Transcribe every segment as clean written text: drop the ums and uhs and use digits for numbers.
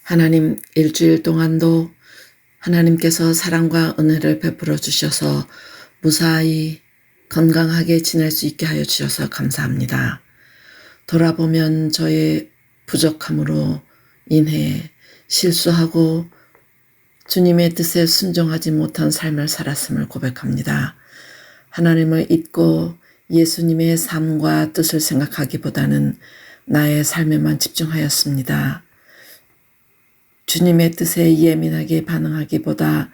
하나님, 일주일 동안도 하나님께서 사랑과 은혜를 베풀어 주셔서 무사히 건강하게 지낼 수 있게 하여 주셔서 감사합니다. 돌아보면 저의 부족함으로 인해 실수하고 주님의 뜻에 순종하지 못한 삶을 살았음을 고백합니다. 하나님을 잊고 예수님의 삶과 뜻을 생각하기보다는 나의 삶에만 집중하였습니다. 주님의 뜻에 예민하게 반응하기보다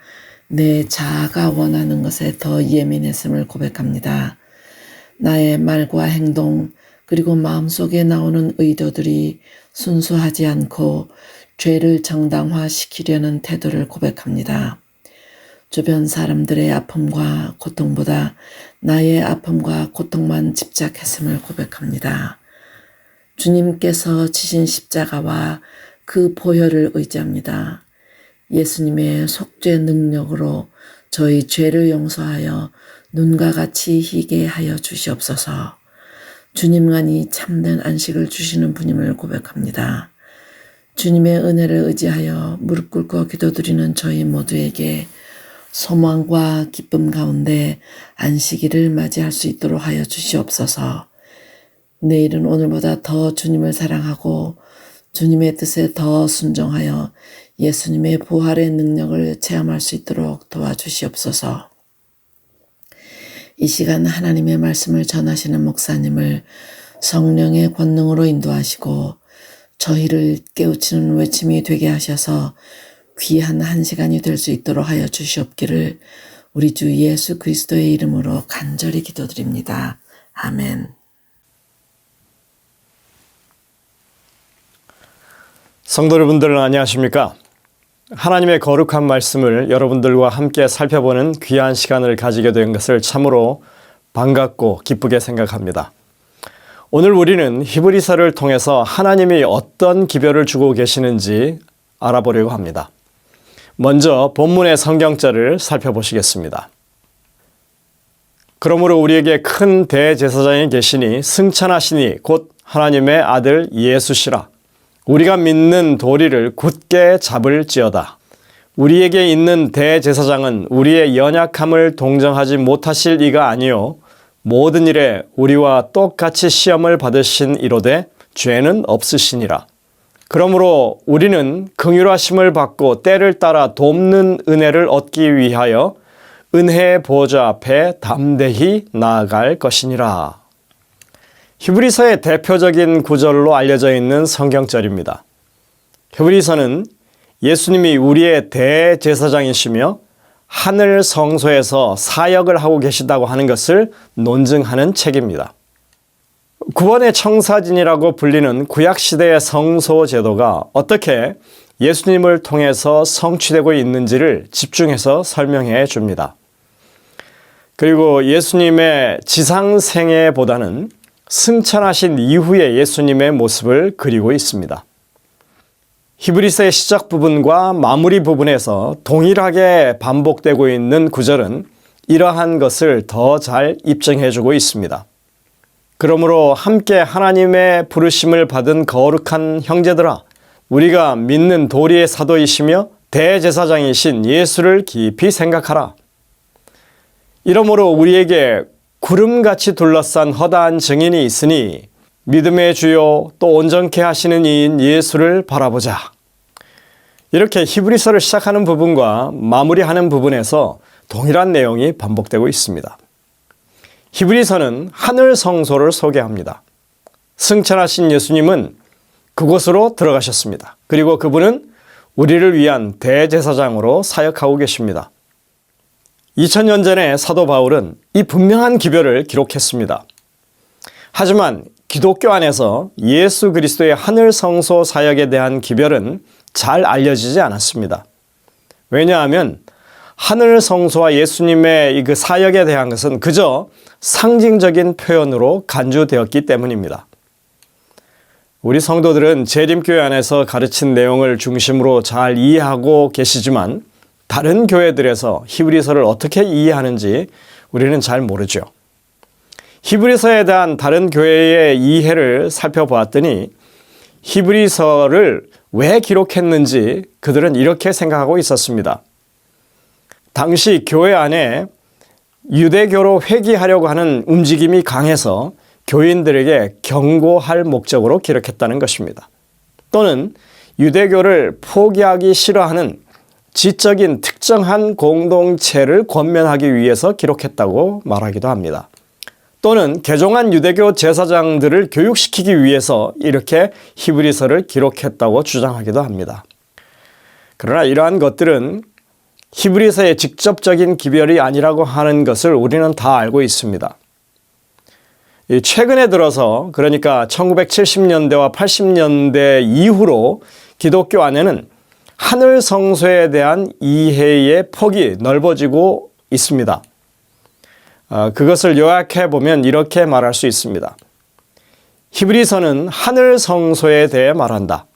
내 자아가 원하는 것에 더 예민했음을 고백합니다. 나의 말과 행동 그리고 마음속에 나오는 의도들이 순수하지 않고 죄를 정당화시키려는 태도를 고백합니다. 주변 사람들의 아픔과 고통보다 나의 아픔과 고통만 집착했음을 고백합니다. 주님께서 지신 십자가와 그 보혈을 의지합니다. 예수님의 속죄 능력으로 저희 죄를 용서하여 눈과 같이 희게 하여 주시옵소서. 주님만이 참된 안식을 주시는 분임을 고백합니다. 주님의 은혜를 의지하여 무릎 꿇고 기도드리는 저희 모두에게 소망과 기쁨 가운데 안식일을 맞이할 수 있도록 하여 주시옵소서. 내일은 오늘보다 더 주님을 사랑하고 주님의 뜻에 더 순종하여 예수님의 부활의 능력을 체험할 수 있도록 도와주시옵소서. 이 시간 하나님의 말씀을 전하시는 목사님을 성령의 권능으로 인도하시고 저희를 깨우치는 외침이 되게 하셔서 귀한 한 시간이 될 수 있도록 하여 주시옵기를 우리 주 예수 그리스도의 이름으로 간절히 기도드립니다. 아멘. 성도 여러분들 안녕하십니까? 하나님의 거룩한 말씀을 여러분들과 함께 살펴보는 귀한 시간을 가지게 된 것을 참으로 반갑고 기쁘게 생각합니다. 오늘 우리는 히브리서를 통해서 하나님이 어떤 기별을 주고 계시는지 알아보려고 합니다. 먼저 본문의 성경절을 살펴보시겠습니다. 그러므로 우리에게 큰 대제사장이 계시니 승천하시니 곧 하나님의 아들 예수시라. 우리가 믿는 도리를 굳게 잡을지어다. 우리에게 있는 대제사장은 우리의 연약함을 동정하지 못하실 이가 아니요 모든 일에 우리와 똑같이 시험을 받으신 이로되 죄는 없으시니라. 그러므로 우리는 긍휼하심을 받고 때를 따라 돕는 은혜를 얻기 위하여 은혜의 보좌 앞에 담대히 나아갈 것이니라. 히브리서의 대표적인 구절로 알려져 있는 성경절입니다. 히브리서는 예수님이 우리의 대제사장이시며 하늘 성소에서 사역을 하고 계시다고 하는 것을 논증하는 책입니다. 구원의 청사진이라고 불리는 구약시대의 성소 제도가 어떻게 예수님을 통해서 성취되고 있는지를 집중해서 설명해 줍니다. 그리고 예수님의 지상생애보다는 승천하신 이후의 예수님의 모습을 그리고 있습니다. 히브리서의 시작 부분과 마무리 부분에서 동일하게 반복되고 있는 구절은 이러한 것을 더 잘 입증해주고 있습니다. 그러므로 함께 하나님의 부르심을 받은 거룩한 형제들아, 우리가 믿는 도리의 사도이시며 대제사장이신 예수를 깊이 생각하라. 이러므로 우리에게 구름같이 둘러싼 허다한 증인이 있으니 믿음의 주요 또 온전케 하시는 이인 예수를 바라보자. 이렇게 히브리서를 시작하는 부분과 마무리하는 부분에서 동일한 내용이 반복되고 있습니다. 히브리서는 하늘 성소를 소개합니다. 승천하신 예수님은 그곳으로 들어가셨습니다. 그리고 그분은 우리를 위한 대제사장으로 사역하고 계십니다. 2000년 전에 사도 바울은 이 분명한 기별을 기록했습니다. 하지만 기독교 안에서 예수 그리스도의 하늘 성소 사역에 대한 기별은 잘 알려지지 않았습니다. 왜냐하면 하늘 성소와 예수님의 그 사역에 대한 것은 그저 상징적인 표현으로 간주되었기 때문입니다. 우리 성도들은 재림교회 안에서 가르친 내용을 중심으로 잘 이해하고 계시지만 다른 교회들에서 히브리서를 어떻게 이해하는지 우리는 잘 모르죠. 히브리서에 대한 다른 교회의 이해를 살펴보았더니 히브리서를 왜 기록했는지 그들은 이렇게 생각하고 있었습니다. 당시 교회 안에 유대교로 회귀하려고 하는 움직임이 강해서 교인들에게 경고할 목적으로 기록했다는 것입니다. 또는 유대교를 포기하기 싫어하는 지적인 특정한 공동체를 권면하기 위해서 기록했다고 말하기도 합니다. 또는 개종한 유대교 제사장들을 교육시키기 위해서 이렇게 히브리서를 기록했다고 주장하기도 합니다. 그러나 이러한 것들은 히브리서의 직접적인 기별이 아니라고 하는 것을 우리는 다 알고 있습니다. 최근에 들어서, 그러니까 1970년대와 80년대 이후로 기독교 안에는 하늘 성소에 대한 이해의 폭이 넓어지고 있습니다. 그것을 요약해 보면 이렇게 말할 수 있습니다. 히브리서는 하늘 성소에 대해 말한다.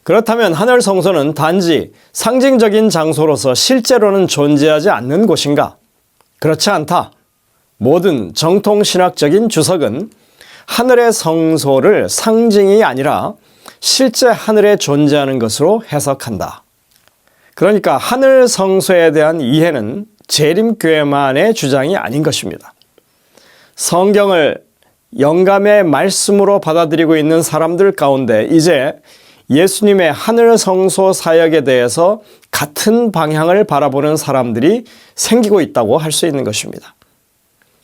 그렇다면 하늘 성소는 단지 상징적인 장소로서 실제로는 존재하지 않는 곳인가? 그렇지 않다. 모든 정통신학적인 주석은 하늘의 성소를 상징이 아니라 실제 하늘에 존재하는 것으로 해석한다. 그러니까 하늘 성소에 대한 이해는 재림교회만의 주장이 아닌 것입니다. 성경을 영감의 말씀으로 받아들이고 있는 사람들 가운데 이제 예수님의 하늘 성소 사역에 대해서 같은 방향을 바라보는 사람들이 생기고 있다고 할 수 있는 것입니다.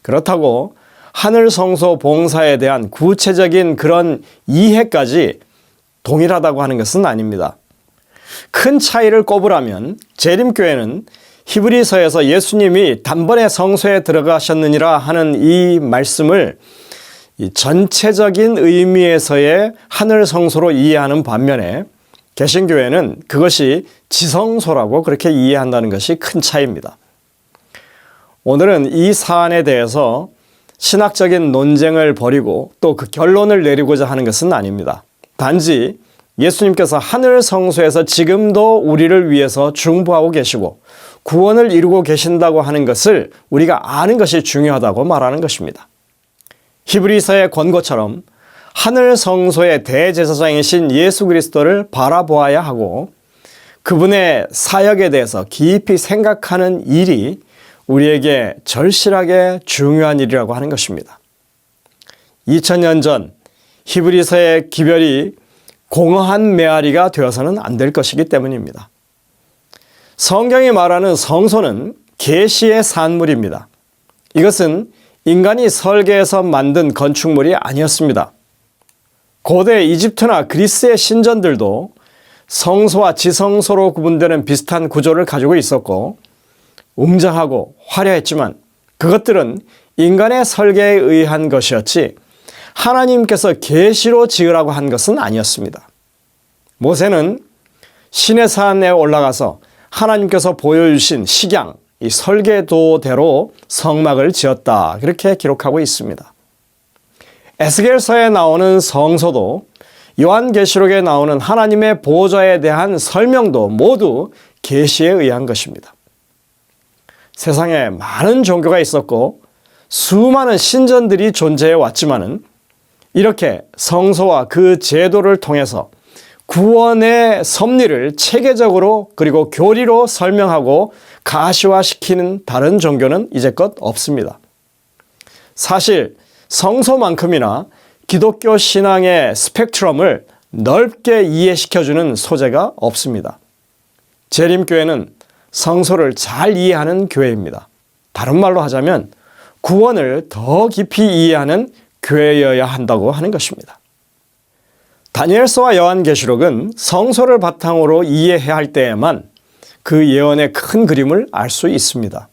그렇다고 하늘 성소 봉사에 대한 구체적인 그런 이해까지 동일하다고 하는 것은 아닙니다. 큰 차이를 꼽으라면 재림교회는 히브리서에서 예수님이 단번에 성소에 들어가셨느니라 하는 이 말씀을 전체적인 의미에서의 하늘 성소로 이해하는 반면에 개신교회는 그것이 지성소라고 그렇게 이해한다는 것이 큰 차이입니다. 오늘은 이 사안에 대해서 신학적인 논쟁을 벌이고 또 그 결론을 내리고자 하는 것은 아닙니다. 단지 예수님께서 하늘 성소에서 지금도 우리를 위해서 중보하고 계시고 구원을 이루고 계신다고 하는 것을 우리가 아는 것이 중요하다고 말하는 것입니다. 히브리서의 권고처럼 하늘 성소의 대제사장이신 예수 그리스도를 바라보아야 하고 그분의 사역에 대해서 깊이 생각하는 일이 우리에게 절실하게 중요한 일이라고 하는 것입니다. 2000년 전 히브리서의 기별이 공허한 메아리가 되어서는 안 될 것이기 때문입니다. 성경이 말하는 성소는 계시의 산물입니다. 이것은 인간이 설계해서 만든 건축물이 아니었습니다. 고대 이집트나 그리스의 신전들도 성소와 지성소로 구분되는 비슷한 구조를 가지고 있었고 웅장하고 화려했지만 그것들은 인간의 설계에 의한 것이었지 하나님께서 계시로 지으라고 한 것은 아니었습니다. 모세는 시내산에 올라가서 하나님께서 보여주신 식양, 이 설계도대로 성막을 지었다. 그렇게 기록하고 있습니다. 에스겔서에 나오는 성소도 요한계시록에 나오는 하나님의 보좌에 대한 설명도 모두 계시에 의한 것입니다. 세상에 많은 종교가 있었고 수많은 신전들이 존재해 왔지만은 이렇게 성소와 그 제도를 통해서 구원의 섭리를 체계적으로 그리고 교리로 설명하고 가시화시키는 다른 종교는 이제껏 없습니다. 사실 성소만큼이나 기독교 신앙의 스펙트럼을 넓게 이해시켜주는 소재가 없습니다. 재림교회는 성소를 잘 이해하는 교회입니다. 다른 말로 하자면 구원을 더 깊이 이해하는 교회여야 한다고 하는 것입니다. 다니엘서와 요한계시록은 성소를 바탕으로 이해해야 할 때에만 그 예언의 큰 그림을 알 수 있습니다.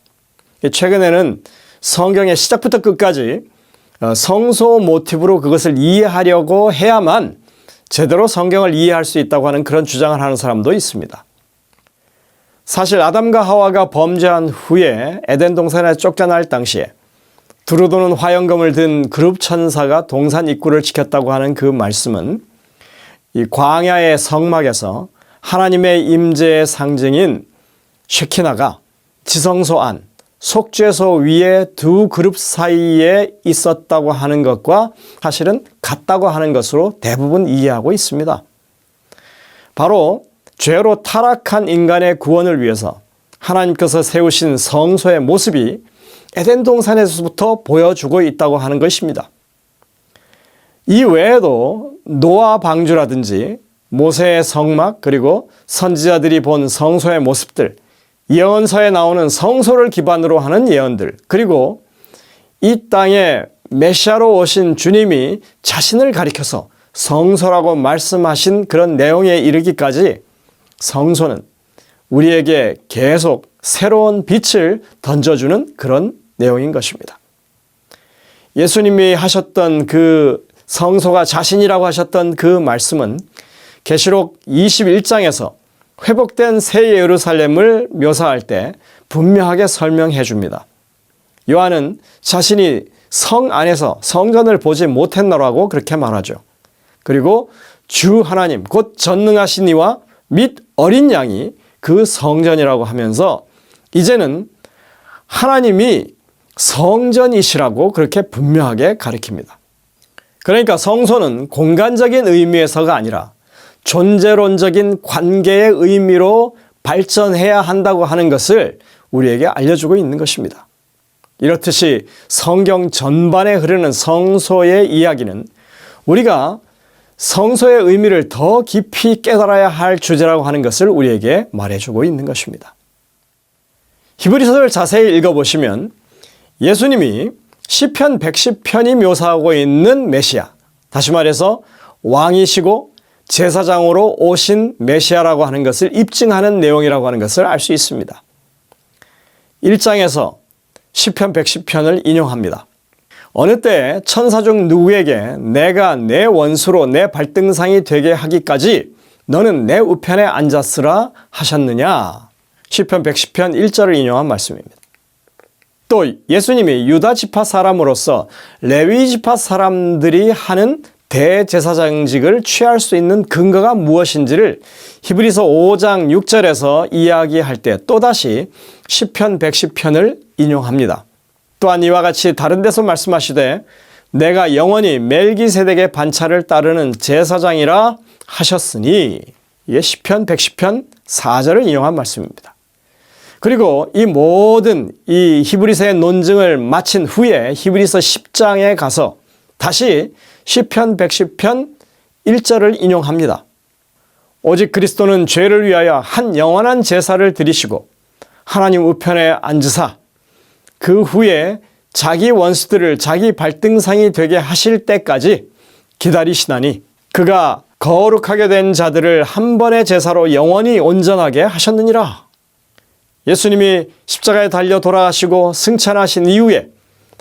최근에는 성경의 시작부터 끝까지 성소 모티브로 그것을 이해하려고 해야만 제대로 성경을 이해할 수 있다고 하는 그런 주장을 하는 사람도 있습니다. 사실 아담과 하와가 범죄한 후에 에덴 동산에 쫓겨날 당시에 두루도는 화영검을 든 그룹 천사가 동산 입구를 지켰다고 하는 그 말씀은 이 광야의 성막에서 하나님의 임재의 상징인 쉐키나가 지성소 안, 속죄소 위에 두 그룹 사이에 있었다고 하는 것과 사실은 같다고 하는 것으로 대부분 이해하고 있습니다. 바로 죄로 타락한 인간의 구원을 위해서 하나님께서 세우신 성소의 모습이 에덴 동산에서부터 보여주고 있다고 하는 것입니다. 이 외에도 노아 방주라든지 모세의 성막, 그리고 선지자들이 본 성소의 모습들, 예언서에 나오는 성소를 기반으로 하는 예언들, 그리고 이 땅에 메시아로 오신 주님이 자신을 가리켜서 성소라고 말씀하신 그런 내용에 이르기까지 성소는 우리에게 계속 새로운 빛을 던져주는 그런 내용인 것입니다. 예수님이 하셨던 그 성소가 자신이라고 하셨던 그 말씀은 계시록 21장에서 회복된 새 예루살렘을 묘사할 때 분명하게 설명해 줍니다. 요한은 자신이 성 안에서 성전을 보지 못했노라고 그렇게 말하죠. 그리고 주 하나님 곧 전능하신 이와 및 어린 양이 그 성전이라고 하면서 이제는 하나님이 성전이시라고 그렇게 분명하게 가리킵니다. 그러니까 성소는 공간적인 의미에서가 아니라 존재론적인 관계의 의미로 발전해야 한다고 하는 것을 우리에게 알려주고 있는 것입니다. 이렇듯이 성경 전반에 흐르는 성소의 이야기는 우리가 성소의 의미를 더 깊이 깨달아야 할 주제라고 하는 것을 우리에게 말해주고 있는 것입니다. 히브리서를 자세히 읽어보시면 예수님이 시편 110편이 묘사하고 있는 메시아, 다시 말해서 왕이시고 제사장으로 오신 메시아라고 하는 것을 입증하는 내용이라고 하는 것을 알 수 있습니다. 1장에서 시편 110편을 인용합니다. 어느 때 천사 중 누구에게 내가 내 원수로 내 발등상이 되게 하기까지 너는 내 우편에 앉았으라 하셨느냐. 시편 110편 1절을 인용한 말씀입니다. 또 예수님이 유다 지파 사람으로서 레위 지파 사람들이 하는 대제사장직을 취할 수 있는 근거가 무엇인지를 히브리서 5장 6절에서 이야기할 때 또다시 시편 110편을 인용합니다. 또한 이와 같이 다른 데서 말씀하시되 내가 영원히 멜기세덱의 반차를 따르는 제사장이라 하셨으니, 이게 시편 110편 4절을 인용한 말씀입니다. 그리고 이 모든 이 히브리서의 논증을 마친 후에 히브리서 10장에 가서 다시 시편 110편 1절을 인용합니다. 오직 그리스도는 죄를 위하여 한 영원한 제사를 드리시고 하나님 우편에 앉으사 그 후에 자기 원수들을 자기 발등상이 되게 하실 때까지 기다리시나니 그가 거룩하게 된 자들을 한 번의 제사로 영원히 온전하게 하셨느니라. 예수님이 십자가에 달려 돌아가시고 승천하신 이후에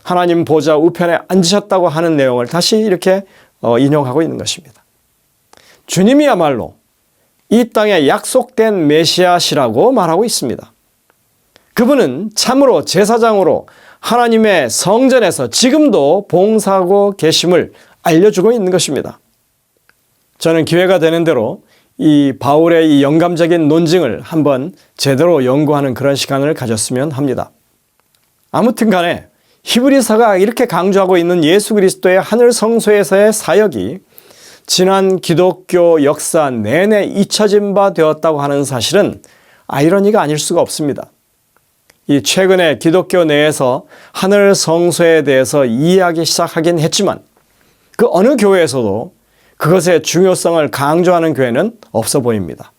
하나님 보좌 우편에 앉으셨다고 하는 내용을 다시 이렇게 인용하고 있는 것입니다. 주님이야말로 이 땅에 약속된 메시아시라고 말하고 있습니다. 그분은 참으로 제사장으로 하나님의 성전에서 지금도 봉사하고 계심을 알려주고 있는 것입니다. 저는 기회가 되는 대로 이 바울의 이 영감적인 논증을 한번 제대로 연구하는 그런 시간을 가졌으면 합니다. 아무튼 간에 히브리서가 이렇게 강조하고 있는 예수 그리스도의 하늘 성소에서의 사역이 지난 기독교 역사 내내 잊혀진 바 되었다고 하는 사실은 아이러니가 아닐 수가 없습니다. 이 최근에 기독교 내에서 하늘 성소에 대해서 이해하기 시작하긴 했지만 그 어느 교회에서도 그것의 중요성을 강조하는 교회는 없어 보입니다.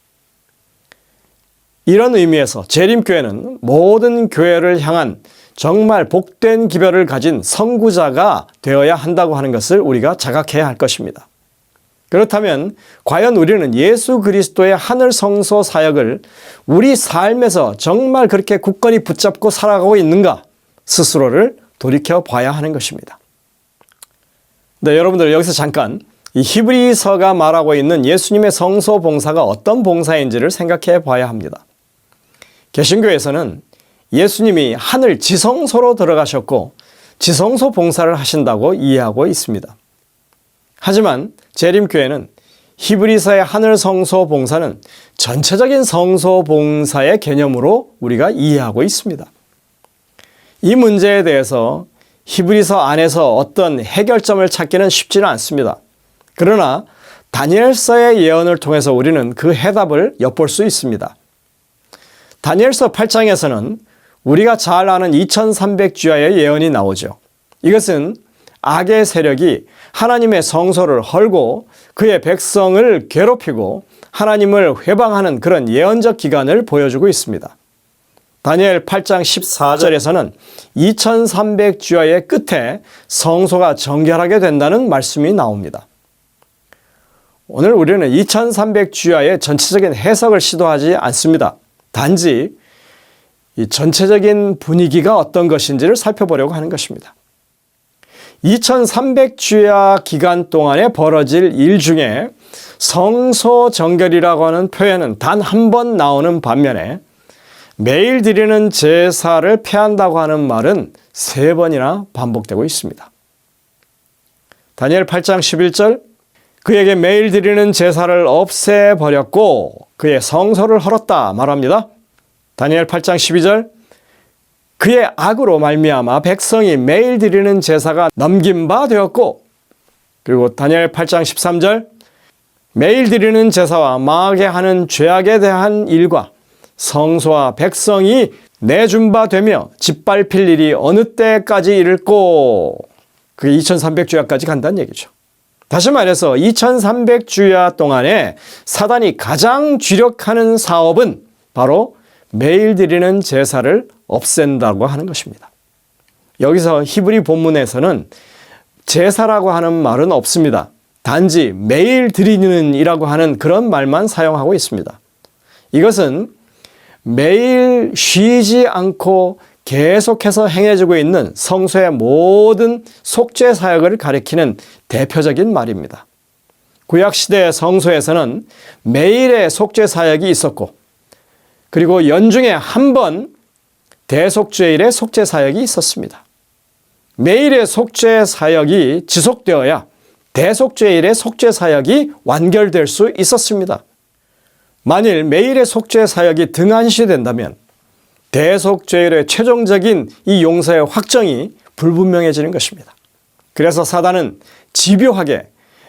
이런 의미에서 재림교회는 모든 교회를 향한 정말 복된 기별을 가진 선구자가 되어야 한다고 하는 것을 우리가 자각해야 할 것입니다. 그렇다면 과연 우리는 예수 그리스도의 하늘 성소 사역을 우리 삶에서 정말 그렇게 굳건히 붙잡고 살아가고 있는가 스스로를 돌이켜 봐야 하는 것입니다. 네, 여러분들 여기서 잠깐 이 히브리서가 말하고 있는 예수님의 성소 봉사가 어떤 봉사인지를 생각해 봐야 합니다. 개신교에서는 예수님이 하늘 지성소로 들어가셨고 지성소 봉사를 하신다고 이해하고 있습니다. 하지만 재림교회는 히브리서의 하늘 성소 봉사는 전체적인 성소 봉사의 개념으로 우리가 이해하고 있습니다. 이 문제에 대해서 히브리서 안에서 어떤 해결점을 찾기는 쉽지는 않습니다. 그러나 다니엘서의 예언을 통해서 우리는 그 해답을 엿볼 수 있습니다. 다니엘서 8장에서는 우리가 잘 아는 2300주야의 예언이 나오죠. 이것은 악의 세력이 하나님의 성소를 헐고 그의 백성을 괴롭히고 하나님을 회방하는 그런 예언적 기간을 보여주고 있습니다. 다니엘 8장 14절에서는 2300주야의 끝에 성소가 정결하게 된다는 말씀이 나옵니다. 오늘 우리는 2300주야의 전체적인 해석을 시도하지 않습니다. 단지 이 전체적인 분위기가 어떤 것인지를 살펴보려고 하는 것입니다. 2300주야 기간 동안에 벌어질 일 중에 성소 정결이라고 하는 표현은 단 한 번 나오는 반면에 매일 드리는 제사를 폐한다고 하는 말은 3번이나 반복되고 있습니다. 다니엘 8장 11절 그에게 매일 드리는 제사를 없애버렸고 그의 성소를 헐었다 말합니다. 다니엘 8장 12절 그의 악으로 말미암아 백성이 매일 드리는 제사가 넘긴 바 되었고, 그리고 다니엘 8장 13절 매일 드리는 제사와 망하게 하는 죄악에 대한 일과 성소와 백성이 내준 바 되며 짓밟힐 일이 어느 때까지 이를꼬. 그게 2300주야까지 간다는 얘기죠. 다시 말해서 2300주야 동안에 사단이 가장 주력하는 사업은 바로 매일 드리는 제사를 없앤다고 하는 것입니다. 여기서 히브리 본문에서는 제사라고 하는 말은 없습니다. 단지 매일 드리는 이라고 하는 그런 말만 사용하고 있습니다. 이것은 매일 쉬지 않고 계속해서 행해지고 있는 성소의 모든 속죄 사역을 가리키는 대표적인 말입니다. 구약시대의 성소에서는 매일의 속죄 사역이 있었고, 그리고 연중에 한 번 대속죄일의 속죄 사역이 있었습니다. 매일의 속죄 사역이 지속되어야 대속죄일의 속죄 사역이 완결될 수 있었습니다. 만일 매일의 속죄 사역이 등한시된다면 대속죄일의 최종적인 이 용서의 확정이 불분명해지는 것입니다. 그래서 사단은 집요하게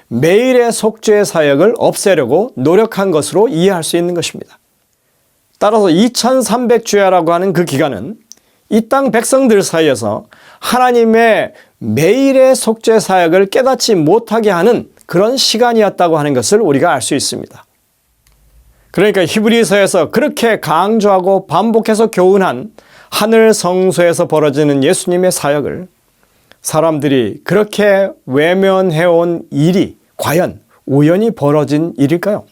매일의 속죄 사역을 없애려고 노력한 것으로 이해할 수 있는 것입니다. 따라서 2300주야라고 하는 그 기간은 이 땅 백성들 사이에서 하나님의 매일의 속죄 사역을 깨닫지 못하게 하는 그런 시간이었다고 하는 것을 우리가 알 수 있습니다. 그러니까 히브리서에서 그렇게 강조하고 반복해서 교훈한 하늘 성소에서 벌어지는 예수님의 사역을 사람들이 그렇게 외면해온 일이 과연 우연히 벌어진 일일까요?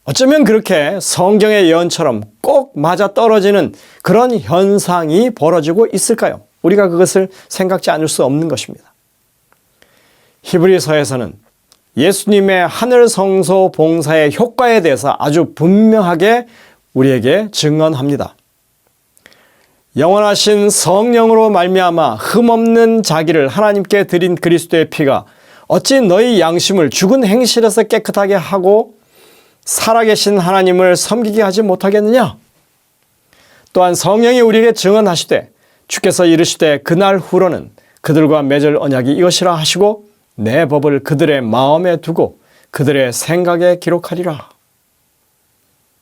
어쩌면 그렇게 성경의 예언처럼 꼭 맞아떨어지는 그런 현상이 벌어지고 있을까요? 우리가 그것을 생각지 않을 수 없는 것입니다. 히브리서에서는 예수님의 하늘 성소 봉사의 효과에 대해서 아주 분명하게 우리에게 증언합니다. 영원하신 성령으로 말미암아 흠없는 자기를 하나님께 드린 그리스도의 피가 어찌 너희 양심을 죽은 행실에서 깨끗하게 하고 살아계신 하나님을 섬기게 하지 못하겠느냐? 또한 성령이 우리에게 증언하시되 주께서 이르시되 그날 후로는 그들과 맺을 언약이 이것이라 하시고 내 법을 그들의 마음에 두고 그들의 생각에 기록하리라.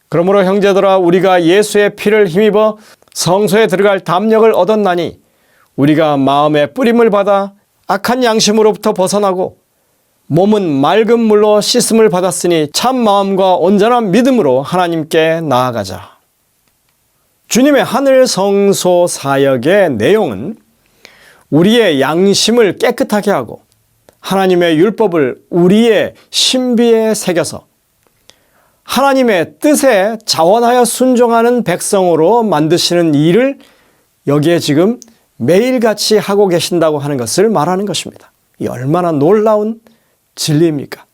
그러므로 형제들아 우리가 예수의 피를 힘입어 성소에 들어갈 담력을 얻었나니 우리가 마음의 뿌림을 받아 악한 양심으로부터 벗어나고 몸은 맑은 물로 씻음을 받았으니 참 마음과 온전한 믿음으로 하나님께 나아가자. 주님의 하늘 성소 사역의 내용은 우리의 양심을 깨끗하게 하고 하나님의 율법을 우리의 신비에 새겨서 하나님의 뜻에 자원하여 순종하는 백성으로 만드시는 일을 여기에 지금 매일같이 하고 계신다고 하는 것을 말하는 것입니다. 이 얼마나 놀라운 진리입니까?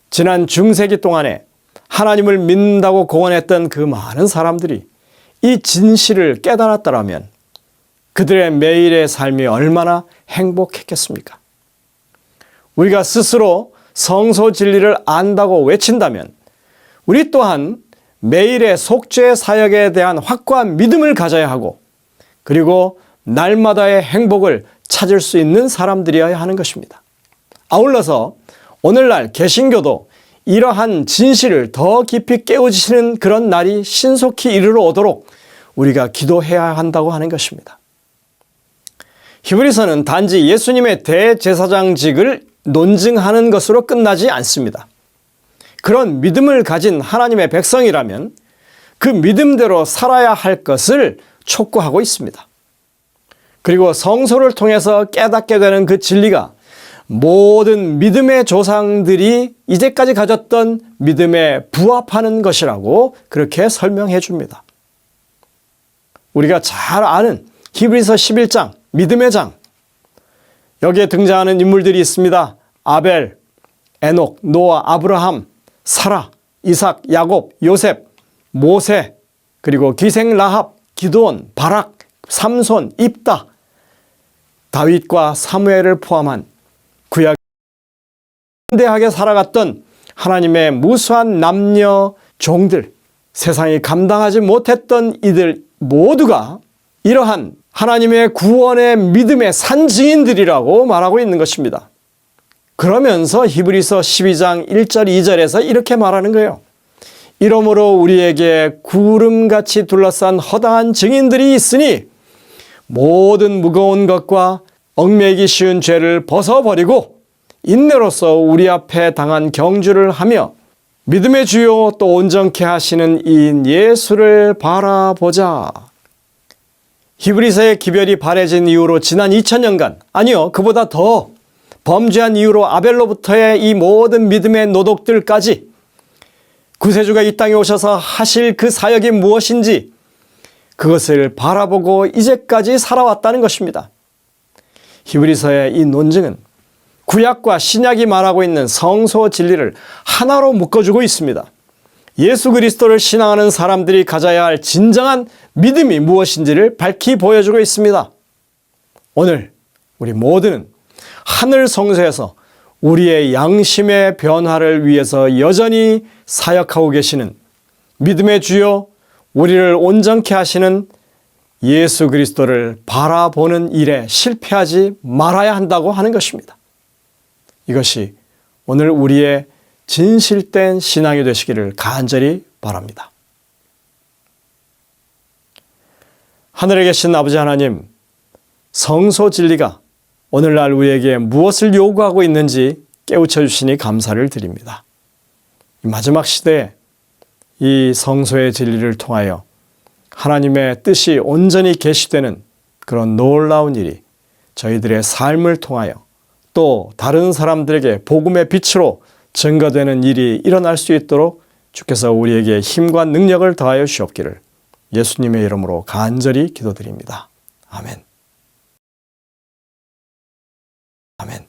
지난 중세기 동안에 하나님을 믿는다고 공언했던 그 많은 사람들이 이 진실을 깨달았더라면 그들의 매일의 삶이 얼마나 행복했겠습니까? 우리가 스스로 성소 진리를 안다고 외친다면 우리 또한 매일의 속죄 사역에 대한 확고한 믿음을 가져야 하고 그리고 날마다의 행복을 찾을 수 있는 사람들이어야 하는 것입니다. 아울러서 오늘날 개신교도 이러한 진실을 더 깊이 깨우치시는 그런 날이 신속히 이르러 오도록 우리가 기도해야 한다고 하는 것입니다. 히브리서는 단지 예수님의 대제사장직을 논증하는 것으로 끝나지 않습니다. 그런 믿음을 가진 하나님의 백성이라면 그 믿음대로 살아야 할 것을 촉구하고 있습니다. 그리고 성소를 통해서 깨닫게 되는 그 진리가 모든 믿음의 조상들이 이제까지 가졌던 믿음에 부합하는 것이라고 그렇게 설명해 줍니다. 우리가 잘 아는 히브리서 11장, 믿음의 장. 여기에 등장하는 인물들이 있습니다. 아벨, 에녹, 노아, 아브라함, 사라, 이삭, 야곱, 요셉, 모세, 그리고 기생 라합, 기드온, 바락, 삼손, 입다, 다윗과 사무엘을 포함한 구약 현대하게 살아갔던 하나님의 무수한 남녀 종들, 세상이 감당하지 못했던 이들 모두가 이러한 하나님의 구원의 믿음의 산증인들이라고 말하고 있는 것입니다. 그러면서 히브리서 12장 1절 2절에서 이렇게 말하는 거예요. 이러므로 우리에게 구름같이 둘러싼 허다한 증인들이 있으니 모든 무거운 것과 얽매이기 쉬운 죄를 벗어버리고 인내로서 우리 앞에 당한 경주를 하며 믿음의 주요 또 온전케 하시는 이인 예수를 바라보자. 히브리서의 기별이 바래진 이후로 지난 2000년간, 아니요, 그보다 더 범죄한 이후로 아벨로부터의 이 모든 믿음의 노독들까지 구세주가 이 땅에 오셔서 하실 그 사역이 무엇인지 그것을 바라보고 이제까지 살아왔다는 것입니다. 히브리서의 이 논증은 구약과 신약이 말하고 있는 성소 진리를 하나로 묶어주고 있습니다. 예수 그리스도를 신앙하는 사람들이 가져야 할 진정한 믿음이 무엇인지를 밝히 보여주고 있습니다. 오늘 우리 모두는 하늘 성소에서 우리의 양심의 변화를 위해서 여전히 사역하고 계시는 믿음의 주요, 우리를 온전케 하시는 예수 그리스도를 바라보는 일에 실패하지 말아야 한다고 하는 것입니다. 이것이 오늘 우리의 진실된 신앙이 되시기를 간절히 바랍니다. 하늘에 계신 아버지 하나님, 성소 진리가 오늘날 우리에게 무엇을 요구하고 있는지 깨우쳐 주시니 감사를 드립니다. 마지막 시대에 이 성소의 진리를 통하여 하나님의 뜻이 온전히 계시되는 그런 놀라운 일이 저희들의 삶을 통하여 또 다른 사람들에게 복음의 빛으로 증거되는 일이 일어날 수 있도록 주께서 우리에게 힘과 능력을 더하여 주옵기를 예수님의 이름으로 간절히 기도드립니다. 아멘. 아멘.